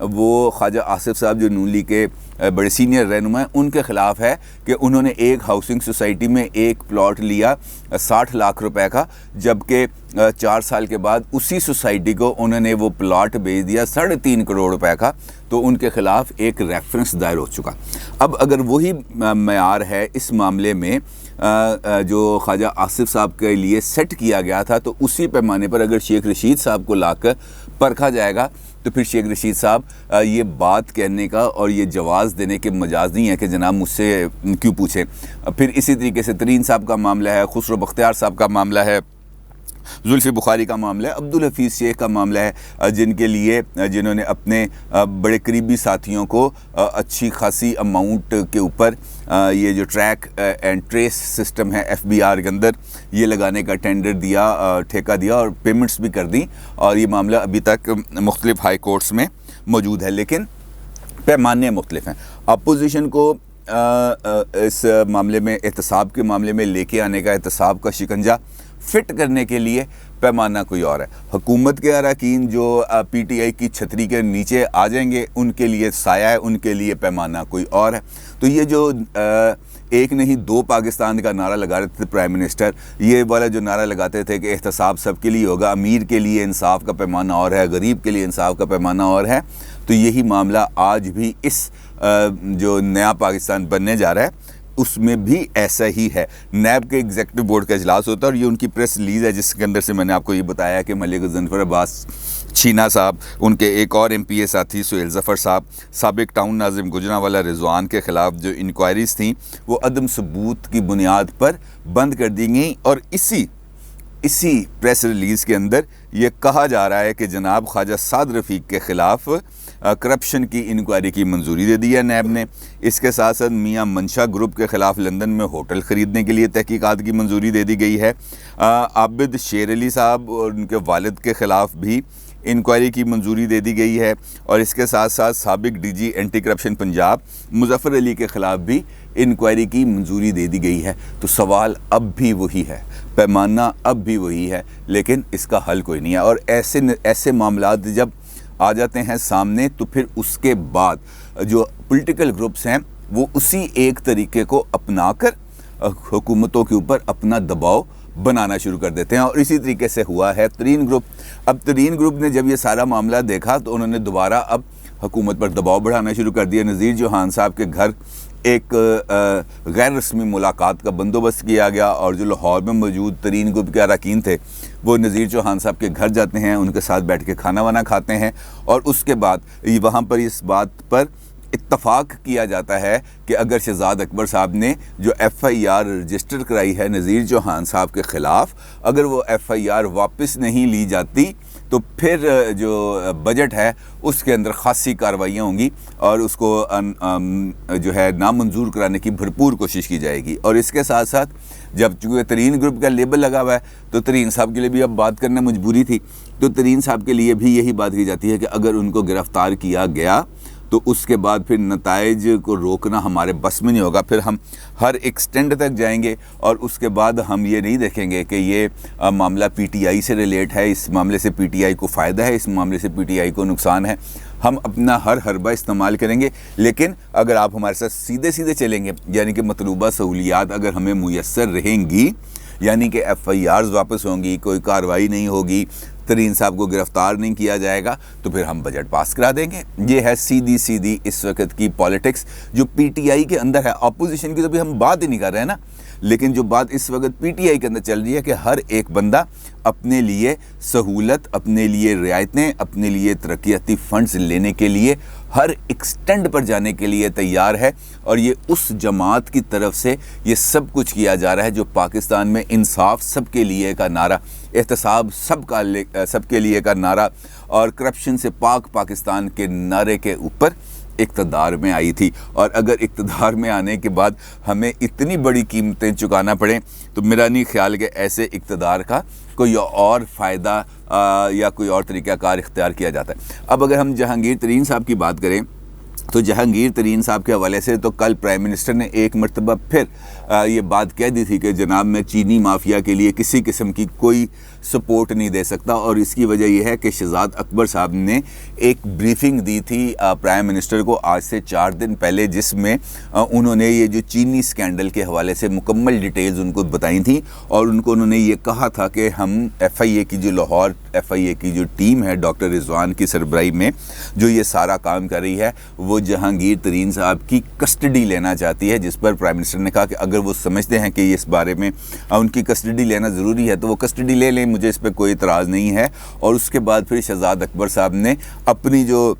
وہ خواجہ آصف صاحب جو نون لیگ کے بڑے سینئر رہنما ہیں ان کے خلاف ہے کہ انہوں نے ایک ہاؤسنگ سوسائٹی میں ایک پلاٹ لیا 60 لاکھ روپے کا، جبکہ 4 سال کے بعد اسی سوسائٹی کو انہوں نے وہ پلاٹ بیچ دیا 3.5 کروڑ روپے کا، تو ان کے خلاف ایک ریفرنس دائر ہو چکا۔ اب اگر وہی معیار ہے اس معاملے میں جو خواجہ آصف صاحب کے لیے سیٹ کیا گیا تھا، تو اسی پیمانے پر اگر شیخ رشید صاحب کو لا کر پرکھا جائے گا تو پھر شیخ رشید صاحب یہ بات کہنے کا اور یہ جواز دینے کے مجاز نہیں ہے کہ جناب مجھ سے کیوں پوچھیں۔ پھر اسی طریقے سے ترین صاحب کا معاملہ ہے، خسرو بختیار صاحب کا معاملہ ہے، زلفی بخاری کا معاملہ ہے، عبدالحفیظ شیخ کا معاملہ ہے، جنہوں نے اپنے بڑے قریبی ساتھیوں کو اچھی خاصی اماؤنٹ کے اوپر یہ جو ٹریک اینڈ ٹریس سسٹم ہے FBR کے اندر یہ لگانے کا ٹینڈر دیا، ٹھیکہ دیا اور پیمنٹس بھی کر دیں، اور یہ معاملہ ابھی تک مختلف ہائی کورٹس میں موجود ہے، لیکن پیمانے مختلف ہیں۔ اپوزیشن کو اس معاملے میں احتساب کے معاملے میں لے کے آنے کا، احتساب کا شکنجہ فٹ کرنے کے لیے پیمانہ کوئی اور ہے۔ حکومت کے اراکین جو PTI کی چھتری کے نیچے آ جائیں گے ان کے لیے سایہ ہے، ان کے لیے پیمانہ کوئی اور ہے۔ تو یہ جو ایک نہیں دو پاکستان کا نعرہ لگا رہے تھے پرائم منسٹر، یہ والا جو نعرہ لگاتے تھے کہ احتساب سب کے لیے ہوگا، امیر کے لیے انصاف کا پیمانہ اور ہے، غریب کے لیے انصاف کا پیمانہ اور ہے، تو یہی معاملہ آج بھی اس جو نیا پاکستان بننے جا رہا ہے اس میں بھی ایسا ہی ہے۔ نیب کے ایگزیکٹو بورڈ کا اجلاس ہوتا ہے اور یہ ان کی پریس ریلیز ہے جس کے اندر سے میں نے آپ کو یہ بتایا کہ ملک غضنفر عباس چھینا صاحب، ان کے ایک اور MPA ساتھی سہیل ظفر صاحب، سابق ٹاؤن ناظم گجرانوالہ رضوان کے خلاف جو انکوائریز تھیں وہ عدم ثبوت کی بنیاد پر بند کر دی گئیں، اور اسی پریس ریلیز کے اندر یہ کہا جا رہا ہے کہ جناب خواجہ سعد رفیق کے خلاف کرپشن کی انکوائری کی منظوری دے دی ہے نیب نے۔ اس کے ساتھ ساتھ میاں منشا گروپ کے خلاف لندن میں ہوٹل خریدنے کے لیے تحقیقات کی منظوری دے دی گئی ہے۔ عابد شیر علی صاحب اور ان کے والد کے خلاف بھی انکوائری کی منظوری دے دی گئی ہے، اور اس کے ساتھ ساتھ سابق DG anti corruption Punjab Muzaffar Ali کے خلاف بھی انکوائری کی منظوری دے دی گئی ہے۔ تو سوال اب بھی وہی ہے، پیمانہ اب بھی وہی ہے، لیکن اس کا حل کوئی نہیں ہے۔ اور ایسے معاملات جب آ جاتے ہیں سامنے تو پھر اس کے بعد جو پولیٹیکل گروپس ہیں وہ اسی ایک طریقے کو اپنا کر حکومتوں کے اوپر اپنا دباؤ بنانا شروع کر دیتے ہیں، اور اسی طریقے سے ہوا ہے ترین گروپ۔ اب ترین گروپ نے جب یہ سارا معاملہ دیکھا تو انہوں نے دوبارہ اب حکومت پر دباؤ بڑھانا شروع کر دیا۔ نذیر چوہان صاحب کے گھر ایک غیر رسمی ملاقات کا بندوبست کیا گیا، اور جو لاہور میں موجود ترین گروپ کے اراکین تھے وہ نذیر چوہان صاحب کے گھر جاتے ہیں، ان کے ساتھ بیٹھ کے کھانا وانا کھاتے ہیں، اور اس کے بعد وہاں پر اس بات پر اتفاق کیا جاتا ہے کہ اگر شہزاد اکبر صاحب نے جو FIR رجسٹر کرائی ہے نذیر چوہان صاحب کے خلاف، اگر وہ FIR واپس نہیں لی جاتی تو پھر جو بجٹ ہے اس کے اندر خاصی کارروائیاں ہوں گی اور اس کو جو ہے نامنظور کرانے کی بھرپور کوشش کی جائے گی۔ اور اس کے ساتھ ساتھ جب چونکہ ترین گروپ کا لیبل لگا ہوا ہے تو ترین صاحب کے لیے بھی اب بات کرنا مجبوری تھی، تو ترین صاحب کے لیے بھی یہی بات کی جاتی ہے کہ اگر ان کو گرفتار کیا گیا تو اس کے بعد پھر نتائج کو روکنا ہمارے بس میں نہیں ہوگا، پھر ہم ہر ایکسٹینڈ تک جائیں گے، اور اس کے بعد ہم یہ نہیں دیکھیں گے کہ یہ معاملہ PTI سے ریلیٹ ہے، اس معاملے سے PTI کو فائدہ ہے، اس معاملے سے PTI کو نقصان ہے، ہم اپنا ہر حربہ استعمال کریں گے۔ لیکن اگر آپ ہمارے ساتھ سیدھے چلیں گے، یعنی کہ مطلوبہ سہولیات اگر ہمیں میسر رہیں گی، یعنی کہ FIRs واپس ہوں گی، کوئی کارروائی نہیں ہوگی، ترین صاحب کو گرفتار نہیں کیا جائے گا، تو پھر ہم بجٹ پاس کرا دیں گے۔ یہ ہے سیدھی اس وقت کی پالیٹکس جو PTI کے اندر ہے۔ اپوزیشن کی تو بھی ہم بات ہی نہیں کر رہے ہیں نا، لیکن جو بات اس وقت PTI کے اندر چل رہی ہے کہ ہر ایک بندہ اپنے لیے سہولت، اپنے لیے رعایتیں، اپنے لیے ترقیاتی فنڈز لینے کے لیے ہر ایکسٹینڈ پر جانے کے لیے تیار ہے، اور یہ اس جماعت کی طرف سے یہ سب کچھ کیا جا رہا ہے جو پاکستان میں انصاف سب کے لیے کا نعرہ، احتساب سب کے لیے کا نعرہ اور کرپشن سے پاک پاکستان کے نعرے کے اوپر اقتدار میں آئی تھی۔ اور اگر اقتدار میں آنے کے بعد ہمیں اتنی بڑی قیمتیں چکانا پڑیں تو میرا نہیں خیال کہ ایسے اقتدار کا کوئی اور فائدہ یا کوئی اور طریقہ کار اختیار کیا جاتا ہے۔ اب اگر ہم جہانگیر ترین صاحب کی بات کریں تو جہانگیر ترین صاحب کے حوالے سے تو کل پرائم منسٹر نے ایک مرتبہ پھر یہ بات کہہ دی تھی کہ جناب میں چینی مافیا کے لیے کسی قسم کی کوئی سپورٹ نہیں دے سکتا، اور اس کی وجہ یہ ہے کہ شہزاد اکبر صاحب نے ایک بریفنگ دی تھی پرائم منسٹر کو آج سے 4 دن پہلے، جس میں انہوں نے یہ جو چینی سکینڈل کے حوالے سے مکمل ڈیٹیلز ان کو بتائی تھیں، اور انہوں نے یہ کہا تھا کہ ہم ایف آئی اے کی جو لاہور ایف آئی اے کی جو ٹیم ہے ڈاکٹر رضوان کی سربراہی میں جو یہ سارا کام کر رہی ہے، وہ جہانگیر ترین صاحب کی کسٹڈی لینا چاہتی ہے، جس پر پرائم منسٹر نے کہا کہ اگر وہ سمجھتے ہیں کہ اس بارے میں ان کی کسٹڈی لینا ضروری ہے تو وہ کسٹڈی لے لیں، مجھے اس پہ کوئی اعتراض نہیں ہے۔ اور اس کے بعد پھر شہزاد اکبر صاحب نے اپنی جو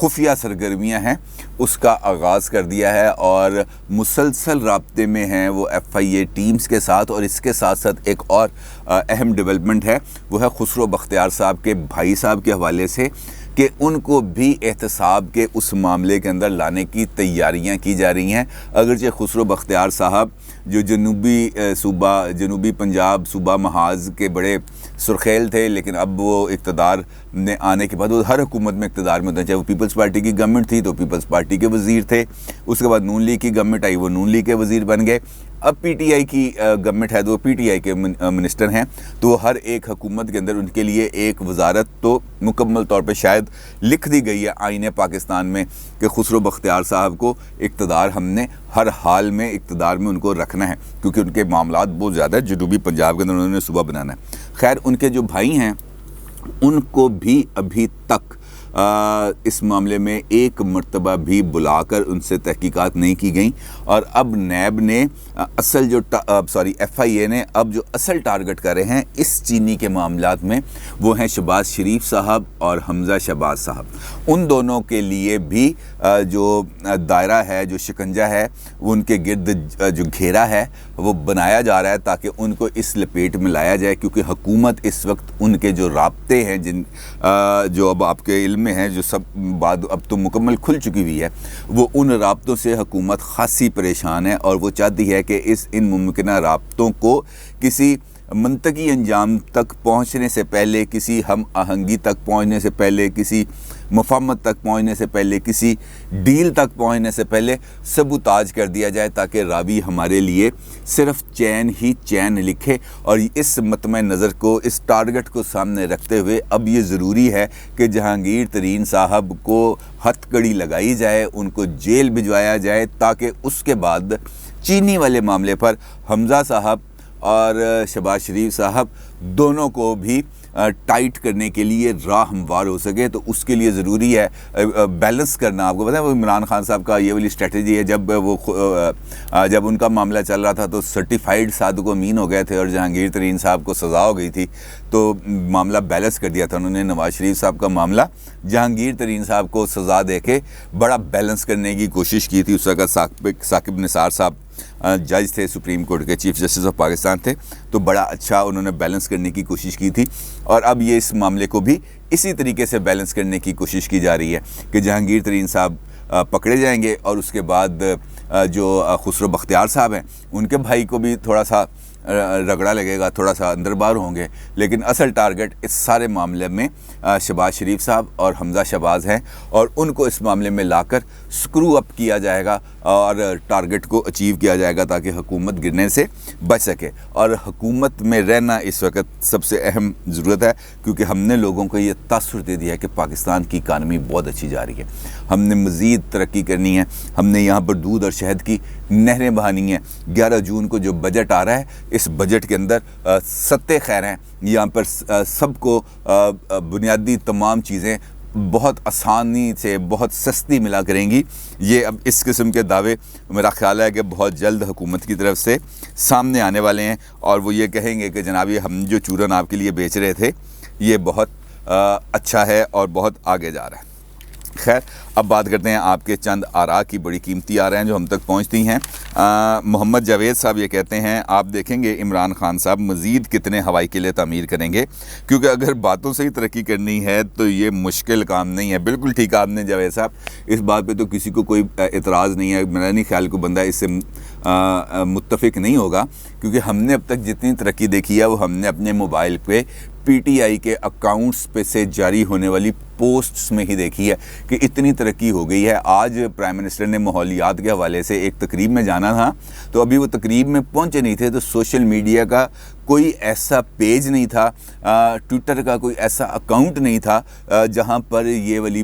خفیہ سرگرمیاں ہیں اس کا آغاز کر دیا ہے، اور مسلسل رابطے میں ہیں وہ ایف آئی اے ٹیمز کے ساتھ۔ اور اس کے ساتھ ساتھ ایک اور اہم ڈیولپمنٹ ہے، وہ ہے خسرو بختیار صاحب کے بھائی صاحب کے حوالے سے، کہ ان کو بھی احتساب کے اس معاملے کے اندر لانے کی تیاریاں کی جا رہی ہیں۔ اگرچہ خسرو بختیار صاحب جو جنوبی پنجاب صوبہ محاذ کے بڑے سرخیل تھے، لیکن اب وہ اقتدار میں آنے کے بعد وہ ہر حکومت میں اقتدار میں ہوتے ہیں، چاہے وہ پیپلز پارٹی کی گورنمنٹ تھی تو پیپلز پارٹی کے وزیر تھے، اس کے بعد نون لیگ کی گورنمنٹ آئی، وہ نون لیگ کے وزیر بن گئے، اب پی ٹی آئی کی گورنمنٹ ہے تو وہ پی ٹی آئی کے منسٹر ہیں، تو وہ ہر ایک حکومت کے اندر ان کے لیے ایک وزارت تو مکمل طور پہ شاید لکھ دی گئی ہے آئین پاکستان میں کہ خسرو بختیار صاحب کو اقتدار ہم نے ہر حال میں اقتدار میں ان کو رکھنا ہے، کیونکہ ان کے معاملات بہت زیادہ ہے، جنوبی پنجاب کے اندر انہوں نے صوبہ بنانا ہے۔ خیر، ان کے جو بھائی ہیں ان کو بھی ابھی تک اس معاملے میں ایک مرتبہ بھی بلا کر ان سے تحقیقات نہیں کی گئیں، اور اب نیب نے ایف آئی اے نے اب جو اصل ٹارگٹ کر رہے ہیں اس چینی کے معاملات میں، وہ ہیں شہباز شریف صاحب اور حمزہ شہباز صاحب۔ ان دونوں کے لیے بھی جو دائرہ ہے، جو شکنجہ ہے، وہ ان کے گرد جو گھیرا ہے وہ بنایا جا رہا ہے تاکہ ان کو اس لپیٹ میں لایا جائے، کیونکہ حکومت اس وقت ان کے جو رابطے ہیں جو اب آپ کے علم میں ہیں، جو سب بات اب تو مکمل کھل چکی ہوئی ہے، وہ ان رابطوں سے حکومت خاصی پریشان ہے، اور وہ چاہتی ہے کہ ان ممکنہ رابطوں کو کسی منطقی انجام تک پہنچنے سے پہلے، کسی ہم آہنگی تک پہنچنے سے پہلے، کسی مفاہمت تک پہنچنے سے پہلے، کسی ڈیل تک پہنچنے سے پہلے سبوتاج کر دیا جائے، تاکہ راوی ہمارے لیے صرف چین ہی چین لکھے۔ اور اس مطمع نظر کو، اس ٹارگٹ کو سامنے رکھتے ہوئے اب یہ ضروری ہے کہ جہانگیر ترین صاحب کو ہتھ کڑی لگائی جائے، ان کو جیل بھجوایا جائے، تاکہ اس کے بعد چینی والے معاملے پر حمزہ صاحب اور شہباز شریف صاحب دونوں کو بھی ٹائٹ کرنے کے لیے راہ ہموار ہو سکے۔ تو اس کے لیے ضروری ہے بیلنس کرنا۔ آپ کو پتہ ہے وہ عمران خان صاحب کا یہ والی اسٹریٹجی ہے، جب ان کا معاملہ چل رہا تھا تو سرٹیفائیڈ صادق و امین ہو گئے تھے اور جہانگیر ترین صاحب کو سزا ہو گئی تھی، تو معاملہ بیلنس کر دیا تھا انہوں نے۔ نواز شریف صاحب کا معاملہ جہانگیر ترین صاحب کو سزا دے کے بڑا بیلنس کرنے کی کوشش کی تھی۔ اس وقت ثاقب نثار صاحب جج تھے، سپریم کورٹ کے چیف جسٹس آف پاکستان تھے، تو بڑا اچھا انہوں نے بیلنس کرنے کی کوشش کی تھی، اور اب یہ اس معاملے کو بھی اسی طریقے سے بیلنس کرنے کی کوشش کی جا رہی ہے کہ جہانگیر ترین صاحب پکڑے جائیں گے، اور اس کے بعد جو خسرو بختیار صاحب ہیں ان کے بھائی کو بھی تھوڑا سا رگڑا لگے گا، تھوڑا سا اندر باہر ہوں گے، لیکن اصل ٹارگٹ اس سارے معاملے میں شہباز شریف صاحب اور حمزہ شہباز ہیں، اور ان کو اس معاملے میں لا کر سکرو اپ کیا جائے گا اور ٹارگٹ کو اچیو کیا جائے گا تاکہ حکومت گرنے سے بچ سکے۔ اور حکومت میں رہنا اس وقت سب سے اہم ضرورت ہے، کیونکہ ہم نے لوگوں کو یہ تاثر دے دیا ہے کہ پاکستان کی اکانومی بہت اچھی جا رہی ہے، ہم نے مزید ترقی کرنی ہے، ہم نے یہاں پر دودھ اور شہد کی نہریں بہانی ہیں۔ 11 جون کو جو بجٹ آ رہا ہے، اس بجٹ کے اندر ستے خیر ہیں، یہاں پر سب کو بنیادی تمام چیزیں بہت آسانی سے بہت سستی ملا کریں گی۔ یہ اب اس قسم کے دعوے میرا خیال ہے کہ بہت جلد حکومت کی طرف سے سامنے آنے والے ہیں، اور وہ یہ کہیں گے کہ جناب یہ ہم جو چورن آپ کے لیے بیچ رہے تھے یہ بہت اچھا ہے اور بہت آگے جا رہا ہے۔ خیر، اب بات کرتے ہیں آپ کے چند آراء کی، بڑی قیمتی آراء ہیں جو ہم تک پہنچتی ہیں۔ محمد جاوید صاحب یہ کہتے ہیں، آپ دیکھیں گے عمران خان صاحب مزید کتنے ہوائی قلعے تعمیر کریں گے، کیونکہ اگر باتوں سے ہی ترقی کرنی ہے تو یہ مشکل کام نہیں ہے۔ بالکل ٹھیک آپ نے جاوید صاحب، اس بات پہ تو کسی کو کوئی اعتراض نہیں ہے، میرا نہیں خیال کو بندہ اس سے متفق نہیں ہوگا، کیونکہ ہم نے اب تک جتنی ترقی دیکھی ہے وہ ہم نے اپنے موبائل پہ پی ٹی آئی کے اکاؤنٹس پہ سے جاری ہونے والی پوسٹس میں ہی دیکھی ہے کہ اتنی ترقی ہو گئی ہے۔ آج پرائم منسٹر نے ماحولیات کے حوالے سے ایک تقریب میں جانا تھا، تو ابھی وہ تقریب میں پہنچے نہیں تھے تو سوشل میڈیا کا کوئی ایسا پیج نہیں تھا، ٹویٹر کا کوئی ایسا اکاؤنٹ نہیں تھا جہاں پر یہ والی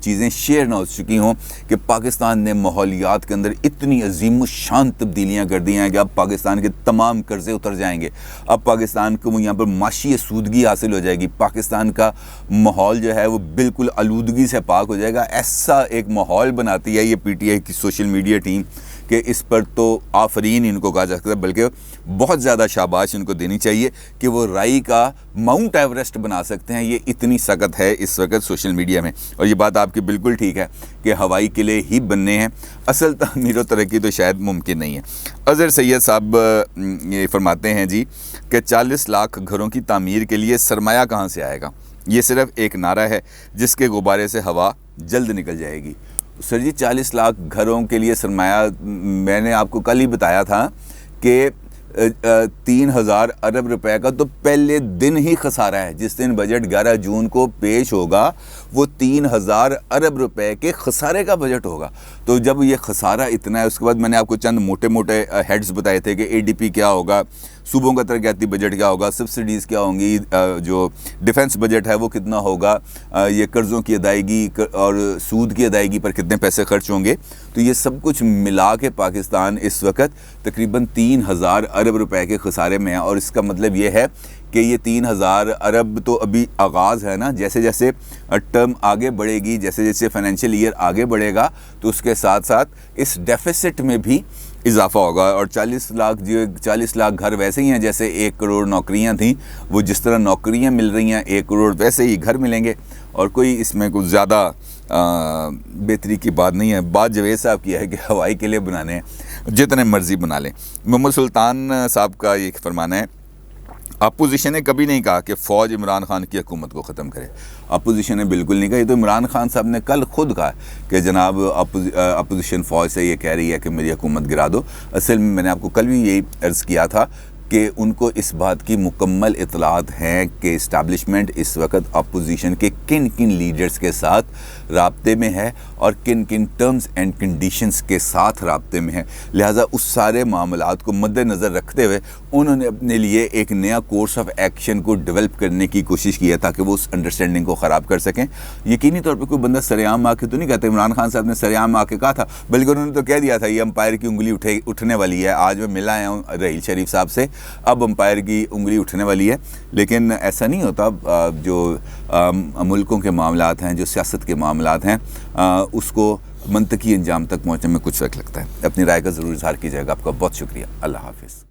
چیزیں شیئر نہ ہو چکی ہوں کہ پاکستان نے ماحولیات کے اندر اتنی عظیم و شان تبدیلیاں کر دی ہیں کہ اب پاکستان کے تمام قرضے اتر جائیں گے، اب پاکستان کو یہاں پر معاشی سودگی حاصل ہو جائے گی، پاکستان کا ماحول جو ہے وہ بالکل آلودگی سے پاک ہو جائے گا۔ ایسا ایک ماحول بناتی ہے یہ پی ٹی آئی کی سوشل میڈیا ٹیم کہ اس پر تو آفرین ان کو کہا جا سکتا ہے، بلکہ بہت زیادہ شاباش ان کو دینی چاہیے کہ وہ رائی کا ماؤنٹ ایوریسٹ بنا سکتے ہیں۔ یہ اتنی سخت ہے اس وقت سوشل میڈیا میں، اور یہ بات آپ کی بالکل ٹھیک ہے کہ ہوائی قلعے ہی بننے ہیں، اصل تعمیر و ترقی تو شاید ممکن نہیں ہے۔ اظہر سید صاحب یہ فرماتے ہیں جی کہ 40 لاکھ گھروں کی تعمیر کے لیے سرمایہ کہاں سے آئے گا؟ یہ صرف ایک نعرہ ہے جس کے غبارے سے ہوا جلد نکل جائے گی۔ سر جی 40 لاکھ گھروں کے لیے سرمایہ، میں نے آپ کو کل ہی بتایا تھا کہ 3000 ارب روپے کا تو پہلے دن ہی خسارہ ہے۔ جس دن بجٹ 11 جون کو پیش ہوگا وہ 3000 ارب روپے کے خسارے کا بجٹ ہوگا۔ تو جب یہ خسارہ اتنا ہے، اس کے بعد میں نے آپ کو چند موٹے موٹے ہیڈز بتائے تھے کہ اے ڈی پی کیا ہوگا، صوبوں کا ترقیاتی بجٹ کیا ہوگا، سبسڈیز کیا ہوں گی، جو ڈیفنس بجٹ ہے وہ کتنا ہوگا، یہ قرضوں کی ادائیگی اور سود کی ادائیگی پر کتنے پیسے خرچ ہوں گے۔ تو یہ سب کچھ ملا کے پاکستان اس وقت تقریباً 3000 ارب روپے کے خسارے میں ہے، اور اس کا مطلب یہ ہے کہ یہ 3000 ارب تو ابھی آغاز ہے نا، جیسے جیسے ٹرم آگے بڑھے گی، جیسے جیسے فائنینشیل ایئر آگے بڑھے گا تو اس کے ساتھ ساتھ اس ڈیفیسٹ میں بھی اضافہ ہوگا۔ اور 40 لاکھ گھر ویسے ہی ہیں جیسے 1 کروڑ نوکریاں تھیں، وہ جس طرح نوکریاں مل رہی ہیں 1 کروڑ ویسے ہی گھر ملیں گے، اور کوئی اس میں کچھ زیادہ بہتری کی بات نہیں ہے۔ بات جاوید صاحب کی ہے کہ ہوائی قلعے بنانے ہیں، جتنے مرضی بنا لیں۔ محمد سلطان صاحب کا یہ فرمانا ہے اپوزیشن نے کبھی نہیں کہا کہ فوج عمران خان کی حکومت کو ختم کرے۔ اپوزیشن نے بالکل نہیں کہا، یہ تو عمران خان صاحب نے کل خود کہا کہ جناب اپوزیشن فوج سے یہ کہہ رہی ہے کہ میری حکومت گرا دو۔ اصل میں نے آپ کو کل بھی یہی عرض کیا تھا کہ ان کو اس بات کی مکمل اطلاعات ہیں کہ اسٹیبلشمنٹ اس وقت اپوزیشن کے کن کن لیڈرز کے ساتھ رابطے میں ہے اور کن کن ٹرمز اینڈ کنڈیشنز کے ساتھ رابطے میں ہے، لہٰذا اس سارے معاملات کو مد نظر رکھتے ہوئے انہوں نے اپنے لیے ایک نیا کورس آف ایکشن کو ڈیولپ کرنے کی کوشش کی ہے تاکہ وہ اس انڈرسٹینڈنگ کو خراب کر سکیں۔ یقینی طور پہ کوئی بندہ سرعام آ کے تو نہیں کہتا، عمران خان صاحب نے سرعام آ کے کہا تھا، بلکہ انہوں نے تو کہہ دیا تھا یہ امپائر کی انگلی اٹھنے والی ہے۔ آج میں ملا آیا ہوں رحیل شریف صاحب سے، اب امپائر کی انگلی اٹھنے والی ہے، لیکن ایسا نہیں ہوتا۔ جو ملکوں کے معاملات ہیں، جو سیاست کے معاملات ہیں، اس کو منطقی انجام تک پہنچنے میں کچھ وقت لگتا ہے۔ اپنی رائے کا ضرور اظہار کیجیے گا۔ آپ کا بہت شکریہ۔ اللہ حافظ۔